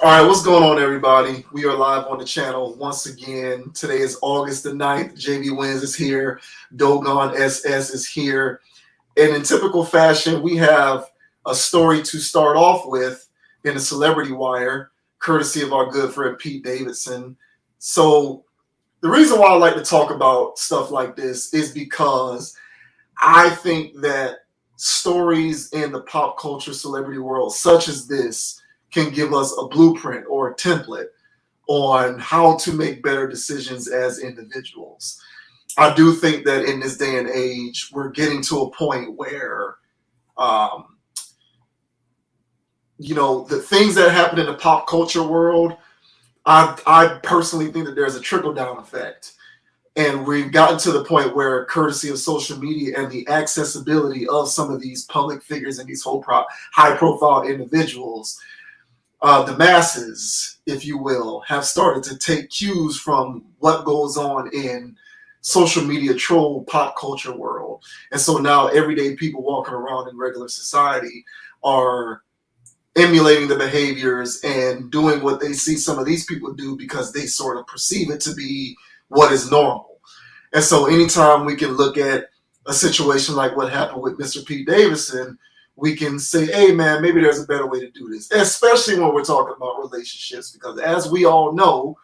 All right, what's going on, everybody? We are live on the channel once again. Today is August the 9th. JB Wins is here. Dogon SS is here. And in typical fashion, we have a story to start off with in the Celebrity Wire, courtesy of our good friend Pete Davidson. So, the reason why I like to talk about stuff like this is because I think that stories in the pop culture celebrity world, such as this, can give us a blueprint or a template on how to make better decisions as individuals. I do think that in this day and age, we're getting to a point where, um, the things that happen in the pop culture world, I personally think that there's a trickle down effect. And we've gotten to the point where, courtesy of social media and the accessibility of some of these public figures and these high profile individuals, the masses, if you will, have started to take cues from what goes on in social media troll pop culture world. And so now everyday people walking around in regular society are emulating the behaviors and doing what they see some of these people do because they sort of perceive it to be what is normal. And so anytime we can look at a situation like what happened with Mr. Pete Davidson, we can say, hey man, maybe there's a better way to do this, especially when we're talking about relationships, because as we all know,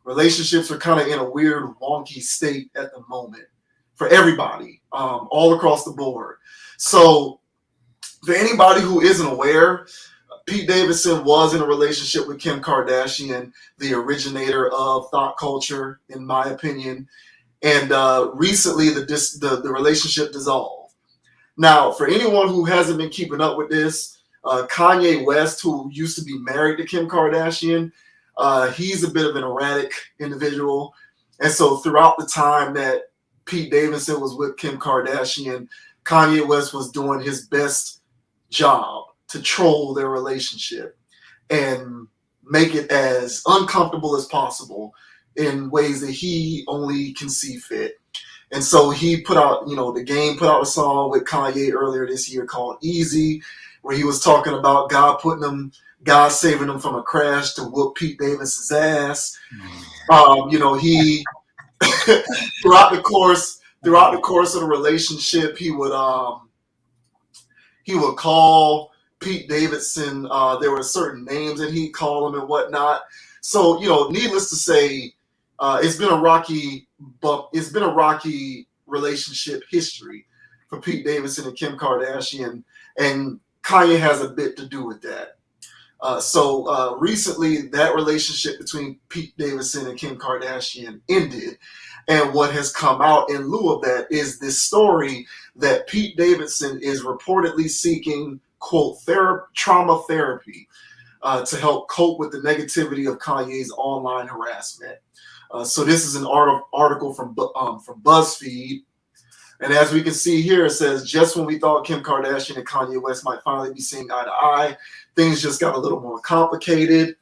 relationships are kind of in a weird, wonky state at the moment for everybody, all across the board. So for anybody who isn't aware, Pete Davidson was in a relationship with Kim Kardashian, the originator of thought culture, in my opinion. And recently, the relationship dissolved. Now, for anyone who hasn't been keeping up with this, Kanye West, who used to be married to Kim Kardashian, he's a bit of an erratic individual. And so throughout the time that Pete Davidson was with Kim Kardashian, Kanye West was doing his best job to troll their relationship and make it as uncomfortable as possible in ways that he only can see fit. And so he put out, the game put out a song with Kanye earlier this year called Easy, where he was talking about God saving him from a crash to whoop Pete Davidson's ass. He throughout the course of the relationship, he would call Pete Davidson. There were certain names that he'd call him and whatnot. So, needless to say, it's been a rocky relationship history for Pete Davidson and Kim Kardashian, and Kanye has a bit to do with that. So recently, that relationship between Pete Davidson and Kim Kardashian ended. And what has come out in lieu of that is this story that Pete Davidson is reportedly seeking, quote, trauma therapy to help cope with the negativity of Kanye's online harassment. So this is an article from BuzzFeed. And as we can see here, it says, just when we thought Kim Kardashian and Kanye West might finally be seeing eye to eye, things just got a little more complicated.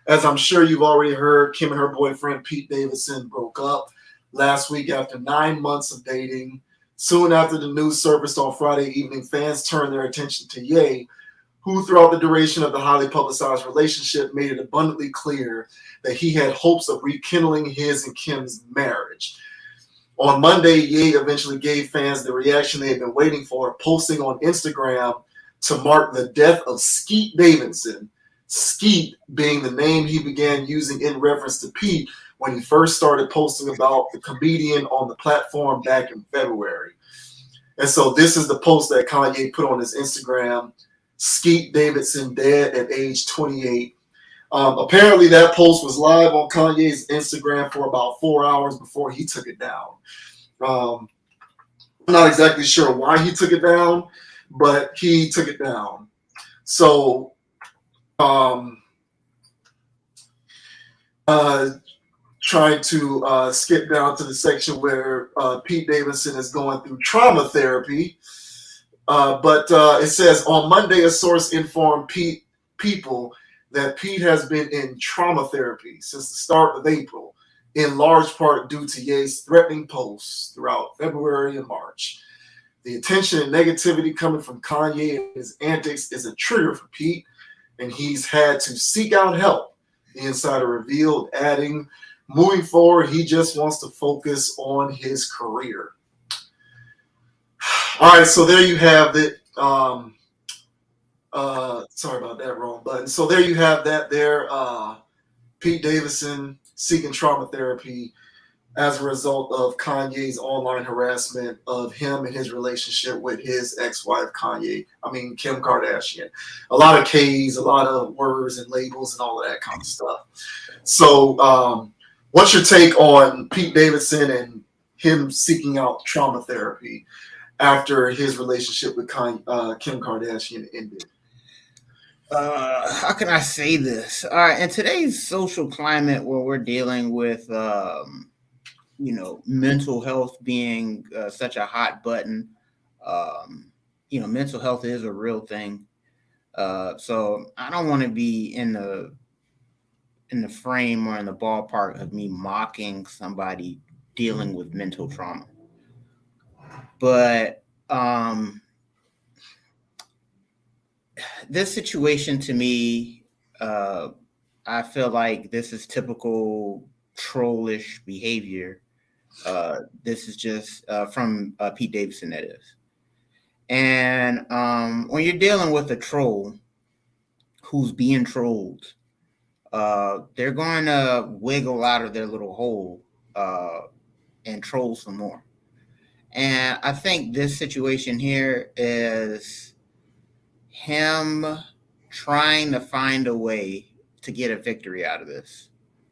As I'm sure you've already heard, Kim and her boyfriend, Pete Davidson, broke up last week after 9 months of dating. Soon after the news surfaced on Friday evening, fans turned their attention to Ye, who throughout the duration of the highly publicized relationship made it abundantly clear that he had hopes of rekindling his and Kim's marriage. On Monday, Ye eventually gave fans the reaction they had been waiting for, posting on Instagram to mark the death of Skeet Davidson, Skeet being the name he began using in reference to Pete when he first started posting about the comedian on the platform back in February. And so this is the post that Kanye put on his Instagram: Skeet Davidson dead at age 28. Apparently that post was live on Kanye's Instagram for about 4 hours before he took it down. I'm not exactly sure why he took it down, but he took it down. So, trying to skip down to the section where Pete Davidson is going through trauma therapy. But it says, on Monday, a source informed people that Pete has been in trauma therapy since the start of April, in large part due to Ye's threatening posts throughout February and March. The attention and negativity coming from Kanye and his antics is a trigger for Pete, and he's had to seek out help. The insider revealed, adding, moving forward, he just wants to focus on his career. All right, so there you have it. Sorry about that, wrong button. So there you have that. There, Pete Davidson seeking trauma therapy as a result of Kanye's online harassment of him and his relationship with his ex-wife Kim Kardashian. A lot of K's, a lot of words and labels and all of that kind of stuff. So, what's your take on Pete Davidson and him seeking out trauma therapy after his relationship with Kim Kardashian ended? How can I say this? All right, in today's social climate where we're dealing with, mental health being such a hot button, mental health is a real thing. So I don't want to be in the frame or in the ballpark of me mocking somebody dealing with mental trauma. But this situation to me, I feel like this is typical trollish behavior. This is just from Pete Davidson, that is. And when you're dealing with a troll who's being trolled, they're going to wiggle out of their little hole and troll some more. And I think this situation here is him trying to find a way to get a victory out of this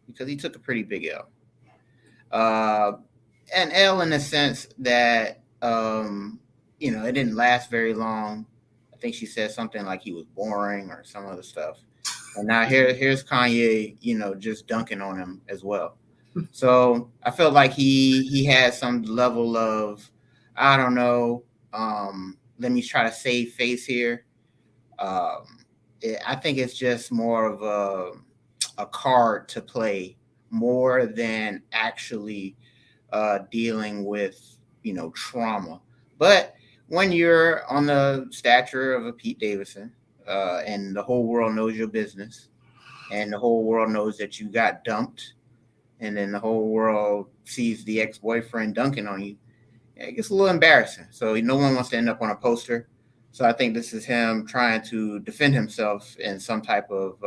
because he took a pretty big L. An L in the sense that, it didn't last very long. I think she said something like he was boring or some other stuff. And now here's Kanye, just dunking on him as well. So I felt like he had some level of, I don't know, let me try to save face here. I think it's just more of a card to play more than actually dealing with, trauma. But when you're on the stature of a Pete Davidson, and the whole world knows your business, and the whole world knows that you got dumped, and then the whole world sees the ex-boyfriend dunking on you, it gets a little embarrassing. So no one wants to end up on a poster. So I think this is him trying to defend himself in some type of,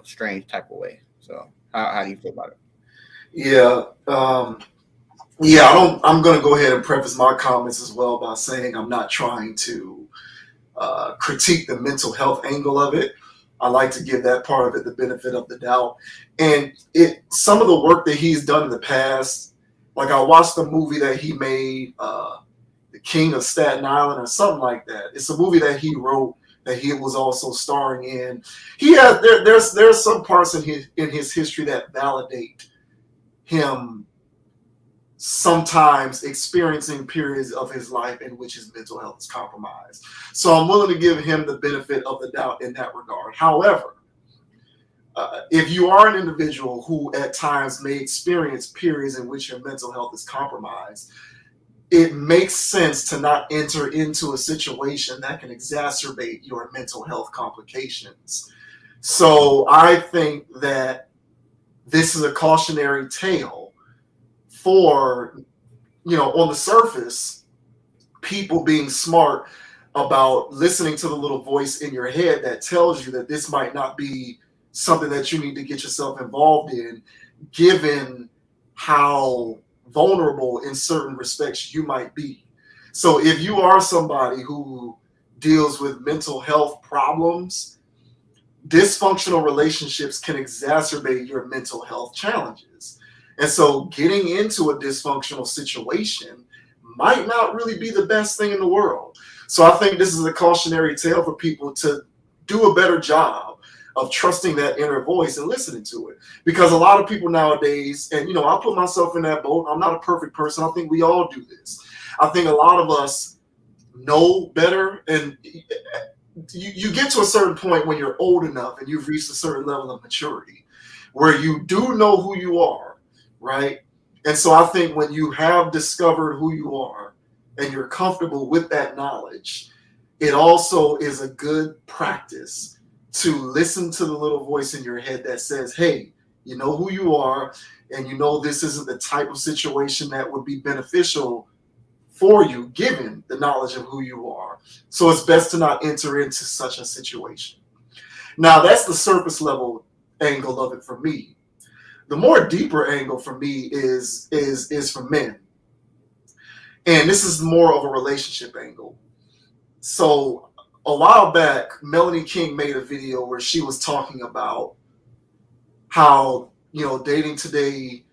strange type of way. So how do you feel about it? Yeah. I'm going to go ahead and preface my comments as well by saying I'm not trying to critique the mental health angle of it. I like to give that part of it the benefit of the doubt. And some of the work that he's done in the past, like I watched the movie that he made, The King of Staten Island or something like that. It's a movie that he wrote that he was also starring in. He has there's some parts in his history that validate him sometimes experiencing periods of his life in which his mental health is compromised. So I'm willing to give him the benefit of the doubt in that regard. However, if you are an individual who at times may experience periods in which your mental health is compromised, it makes sense to not enter into a situation that can exacerbate your mental health complications. So I think that this is a cautionary tale for, on the surface, people being smart about listening to the little voice in your head that tells you that this might not be something that you need to get yourself involved in, given how vulnerable in certain respects you might be. So if you are somebody who deals with mental health problems, dysfunctional relationships can exacerbate your mental health challenges. And so getting into a dysfunctional situation might not really be the best thing in the world. So I think this is a cautionary tale for people to do a better job of trusting that inner voice and listening to it. Because a lot of people nowadays, and I put myself in that boat, I'm not a perfect person. I think we all do this. I think a lot of us know better, and you get to a certain point when you're old enough and you've reached a certain level of maturity where you do know who you are, right? And so I think when you have discovered who you are and you're comfortable with that knowledge, it also is a good practice to listen to the little voice in your head that says, hey, you know who you are, and you know this isn't the type of situation that would be beneficial for you given the knowledge of who you are. So it's best to not enter into such a situation. Now, that's the surface level angle of it for me. The more deeper angle for me is for men. And this is more of a relationship angle. So a while back, Melanie King made a video where she was talking about how, dating today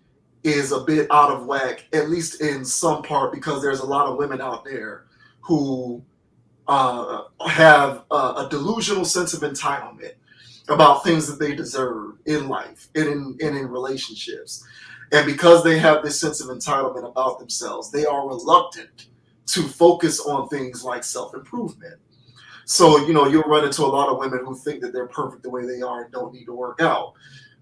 is a bit out of whack, at least in some part, because there's a lot of women out there who have a delusional sense of entitlement about things that they deserve in life and in relationships. And because they have this sense of entitlement about themselves, they are reluctant to focus on things like self-improvement. So, you'll run into a lot of women who think that they're perfect the way they are and don't need to work out.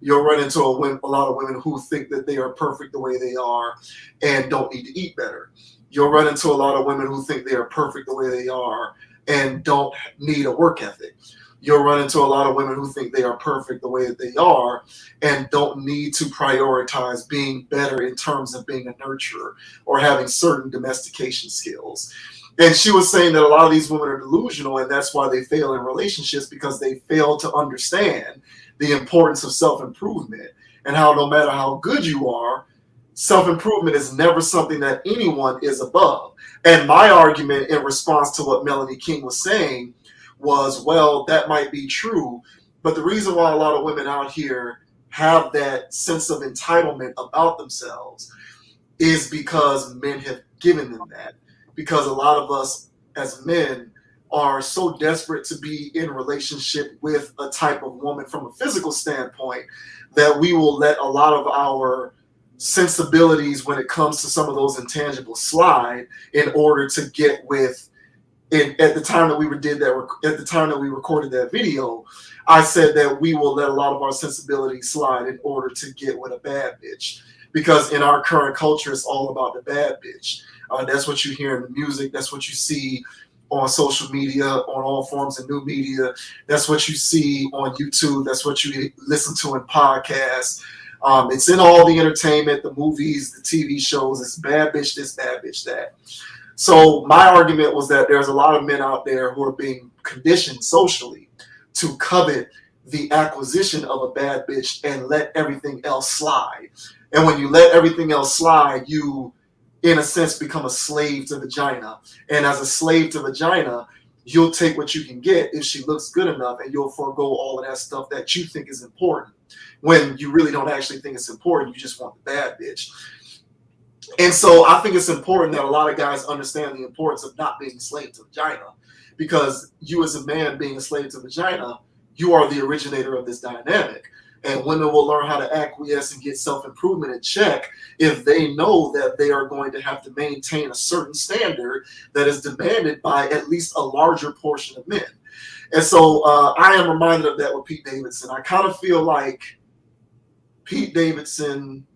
You'll run into a lot of women who think that they are perfect the way they are and don't need to eat better. You'll run into a lot of women who think they are perfect the way they are and don't need a work ethic. You'll run into a lot of women who think they are perfect the way that they are and don't need to prioritize being better in terms of being a nurturer or having certain domestication skills. And she was saying that a lot of these women are delusional, and that's why they fail in relationships, because they fail to understand the importance of self-improvement and how no matter how good you are, self-improvement is never something that anyone is above. And my argument in response to what Melanie King was saying was, well, that might be true, but the reason why a lot of women out here have that sense of entitlement about themselves is because men have given them that. Because a lot of us as men are so desperate to be in relationship with a type of woman from a physical standpoint that we will let a lot of our sensibilities when it comes to some of those intangibles slide in order to get with. At the time that we recorded that video, I said that we will let a lot of our sensibilities slide in order to get with a bad bitch, because in our current culture, it's all about the bad bitch. That's what you hear in the music. That's what you see on social media, on all forms of new media. That's what you see on YouTube. That's what you listen to in podcasts. It's in all the entertainment, the movies, the TV shows. It's bad bitch this, bad bitch that. So my argument was that there's a lot of men out there who are being conditioned socially to covet the acquisition of a bad bitch and let everything else slide. And when you let everything else slide, you, in a sense, become a slave to vagina. And as a slave to vagina, you'll take what you can get if she looks good enough, and you'll forego all of that stuff that you think is important when you really don't actually think it's important. You just want the bad bitch. And so I think it's important that a lot of guys understand the importance of not being a slave to vagina, because you as a man being a slave to vagina, you are the originator of this dynamic. And women will learn how to acquiesce and get self-improvement in check if they know that they are going to have to maintain a certain standard that is demanded by at least a larger portion of men. And so I am reminded of that with Pete Davidson. I kind of feel like Pete Davidson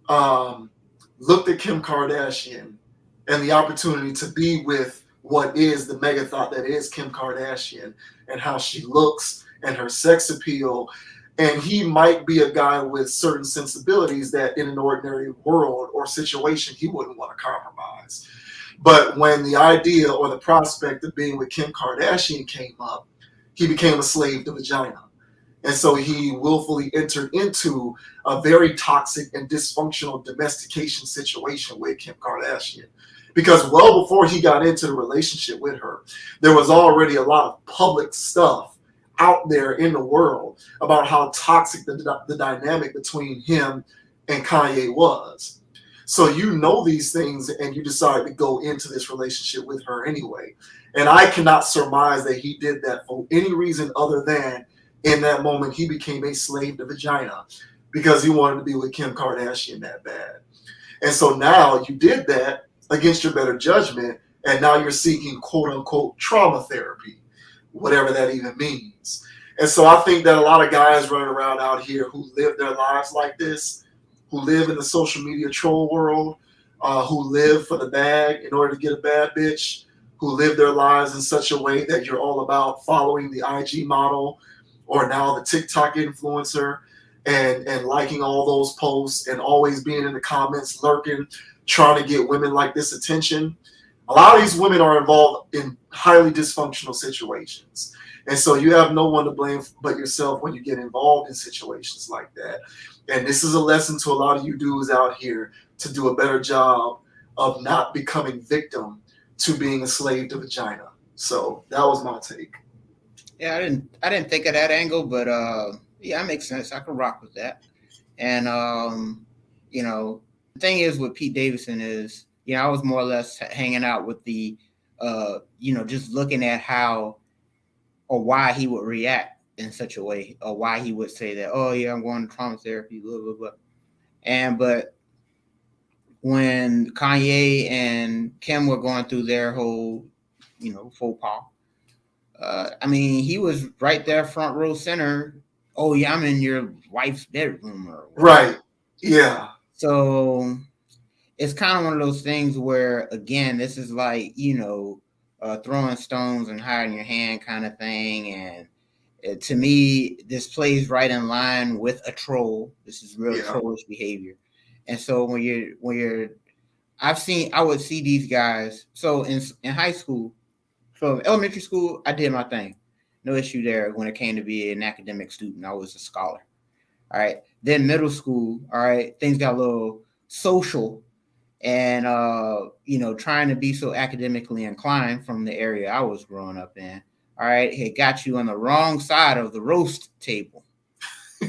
looked at Kim Kardashian and the opportunity to be with what is the mega thought that is Kim Kardashian, and how she looks and her sex appeal. And he might be a guy with certain sensibilities that in an ordinary world or situation he wouldn't want to compromise. But when the idea or the prospect of being with Kim Kardashian came up, he became a slave to vagina. And so he willfully entered into a very toxic and dysfunctional domestication situation with Kim Kardashian. Because well before he got into the relationship with her, there was already a lot of public stuff out there in the world about how toxic the dynamic between him and Kanye was. So you know these things, and you decide to go into this relationship with her anyway. And I cannot surmise that he did that for any reason other than in that moment he became a slave to vagina because he wanted to be with Kim Kardashian that bad. And so now you did that against your better judgment, and now you're seeking quote unquote trauma therapy, whatever that even means. And so I think that a lot of guys running around out here who live their lives like this, who live in the social media troll world, who live for the bag in order to get a bad bitch, who live their lives in such a way that you're all about following the IG model or now the TikTok influencer, and liking all those posts and always being in the comments, lurking, trying to get women like this attention. A lot of these women are involved in highly dysfunctional situations. And so you have no one to blame but yourself when you get involved in situations like that. And this is a lesson to a lot of you dudes out here to do a better job of not becoming victim to being a slave to vagina. So that was my take. Yeah, I didn't think of that angle, but yeah, that makes sense. I can rock with that. And you know, the thing is with Pete Davidson is, I was more or less hanging out with the just looking at how or why he would react in such a way, or why he would say that, oh yeah, I'm going to trauma therapy, blah blah blah. But when Kanye and Kim were going through their whole, faux pas, I mean, he was right there, front row center. Oh yeah, I'm in your wife's bedroom or whatever. Right. Yeah. So it's kind of one of those things where, again, this is like, throwing stones and hiding your hand kind of thing. And to me, this plays right in line with a troll. This is real trollish behavior. And so I would see these guys. So in high school, from elementary school, I did my thing. No issue there when it came to be an academic student. I was a scholar. All right. Then middle school, all right, things got a little social, and trying to be so academically inclined from the area I was growing up in. All right, it got you on the wrong side of the roast table.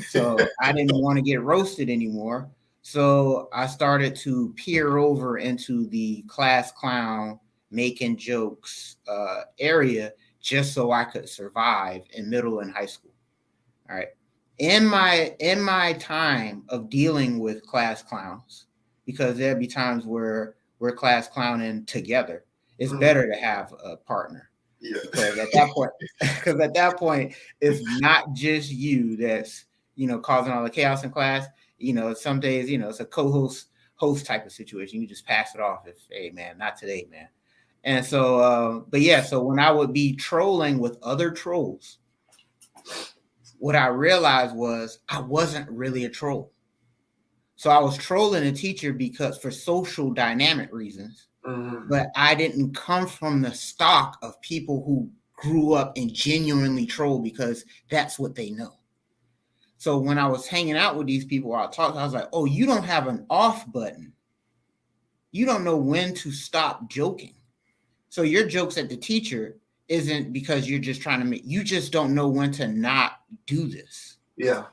So I didn't want to get roasted anymore. So I started to peer over into the class clown, making jokes area, just so I could survive in middle and high school. All right. In my time of dealing with class clowns, because there'd be times where we're class clowning together, it's better to have a partner. Yeah. Because at that point, it's not just you that's causing all the chaos in class. Some days it's a host type of situation. You just pass it off. If, hey man, not today, man. And so, so when I would be trolling with other trolls, what I realized was I wasn't really a troll. So I was trolling a teacher because for social dynamic reasons, but I didn't come from the stock of people who grew up and genuinely troll because that's what they know. So when I was hanging out with these people, I was like, oh, you don't have an off button. You don't know when to stop joking. So your jokes at the teacher isn't because you're just trying to you just don't know when to not do this. Yeah.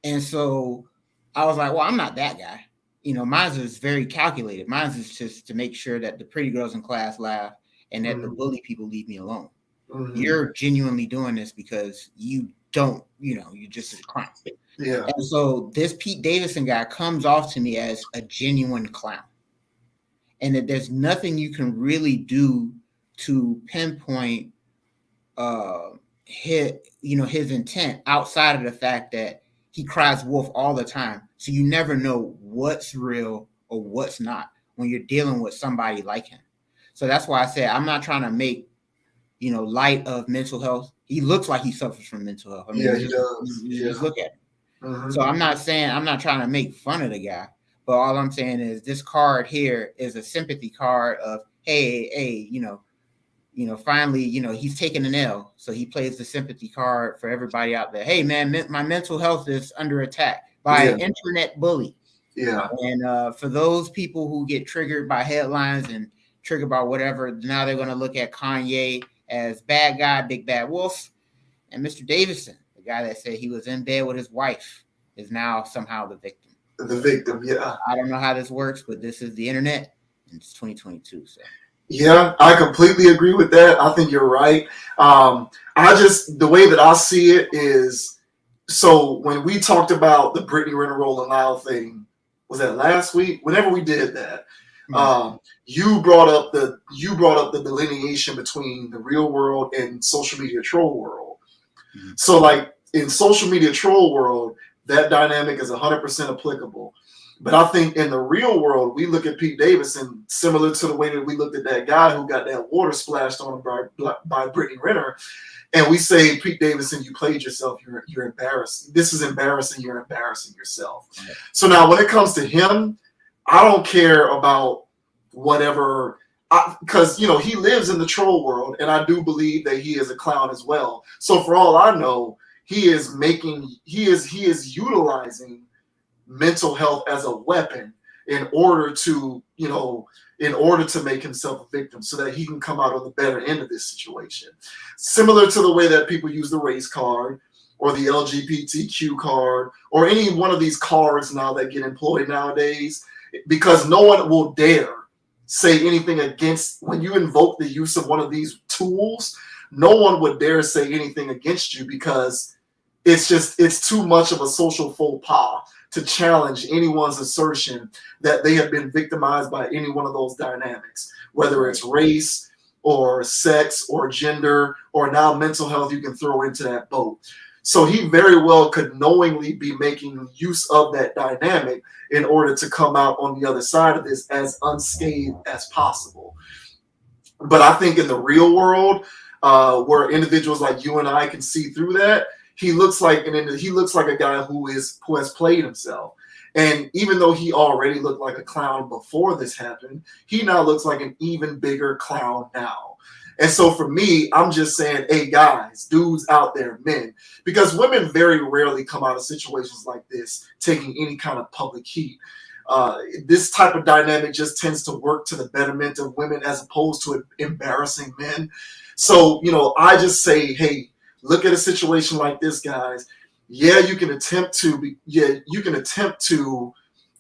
And so I was like, well, I'm not that guy. Mine is very calculated. Mine is just to make sure that the pretty girls in class laugh and that the bully people leave me alone. You're genuinely doing this because you don't, you're just a clown. Yeah. And so this Pete Davidson guy comes off to me as a genuine clown. And that there's nothing you can really do to pinpoint his intent outside of the fact that he cries wolf all the time. So you never know what's real or what's not when you're dealing with somebody like him. So that's why I said I'm not trying to make light of mental health. He looks like he suffers from mental health. I mean, he does. Just look at him. So I'm not trying to make fun of the guy, but all I'm saying is this card here is a sympathy card of hey, finally, he's taking an L. So he plays the sympathy card for everybody out there. Hey, man, my mental health is under attack by an internet bully. Yeah. And for those people who get triggered by headlines and triggered by whatever, now they're going to look at Kanye as bad guy, big bad wolf. And Mr. Davidson, the guy that said he was in bed with his wife, is now somehow the victim. The victim, yeah. I don't know how this works, but this is the internet, and it's 2022, so. Yeah, I completely agree with that. I think you're right. The way that I see it is, so when we talked about the Brittany Renner Rolling Loud thing, was that last week? Whenever we did that, you brought up the delineation between the real world and social media troll world. So like in social media troll world, that dynamic is 100% applicable. But I think in the real world, we look at Pete Davidson similar to the way that we looked at that guy who got that water splashed on him by Brittany Renner. and we say, Pete Davidson, you played yourself. You're embarrassed. This is embarrassing. You're embarrassing yourself. Right. So now, when it comes to him, I don't care about whatever, because he lives in the troll world, and I do believe that he is a clown as well. So for all I know, he is utilizing mental health as a weapon in order to make himself a victim so that he can come out on the better end of this situation. Similar to the way that people use the race card or the LGBTQ card or any one of these cards now that get employed nowadays, because no one will dare say anything against, when you invoke the use of one of these tools, no one would dare say anything against you, because it's too much of a social faux pas to challenge anyone's assertion that they have been victimized by any one of those dynamics, whether it's race or sex or gender or now mental health. You can throw into that boat. So he very well could knowingly be making use of that dynamic in order to come out on the other side of this as unscathed as possible. But I think in the real world, where individuals like you and I can see through that, he looks like a guy who has played himself. And even though he already looked like a clown before this happened, he now looks like an even bigger clown now. And so for me, I'm just saying, hey guys, dudes out there, men, because women very rarely come out of situations like this taking any kind of public heat. This type of dynamic just tends to work to the betterment of women as opposed to embarrassing men. So, I just say, hey, look at a situation like this, guys. Yeah, you can attempt to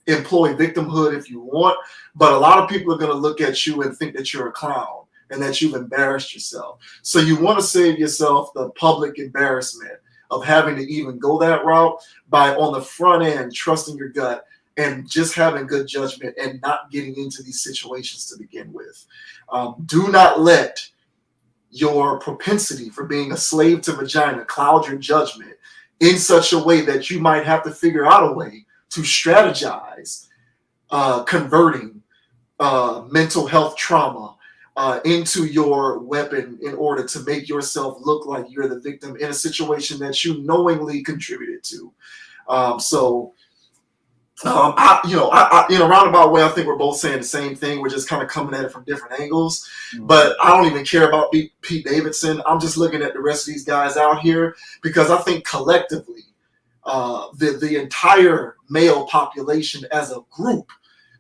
employ victimhood if you want, but a lot of people are going to look at you and think that you're a clown and that you've embarrassed yourself. So you want to save yourself the public embarrassment of having to even go that route by, on the front end, trusting your gut and just having good judgment and not getting into these situations to begin with. Do not let your propensity for being a slave to vagina cloud your judgment in such a way that you might have to figure out a way to strategize converting mental health trauma into your weapon in order to make yourself look like you're the victim in a situation that you knowingly contributed to. In a roundabout way, I think we're both saying the same thing. We're just kind of coming at it from different angles. Mm-hmm. But I don't even care about Pete Davidson. I'm just looking at the rest of these guys out here, because I think collectively, the entire male population as a group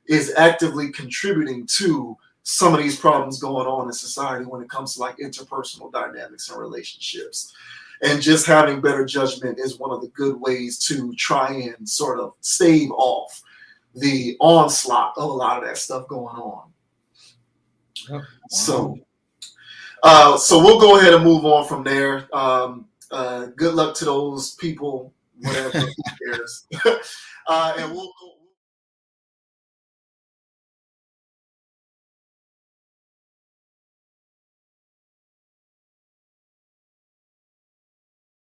is actively contributing to some of these problems going on in society when it comes to like interpersonal dynamics and relationships. And just having better judgment is one of the good ways to try and sort of stave off the onslaught of a lot of that stuff going on. Oh, wow. So we'll go ahead and move on from there. Good luck to those people, whatever, who cares. And we'll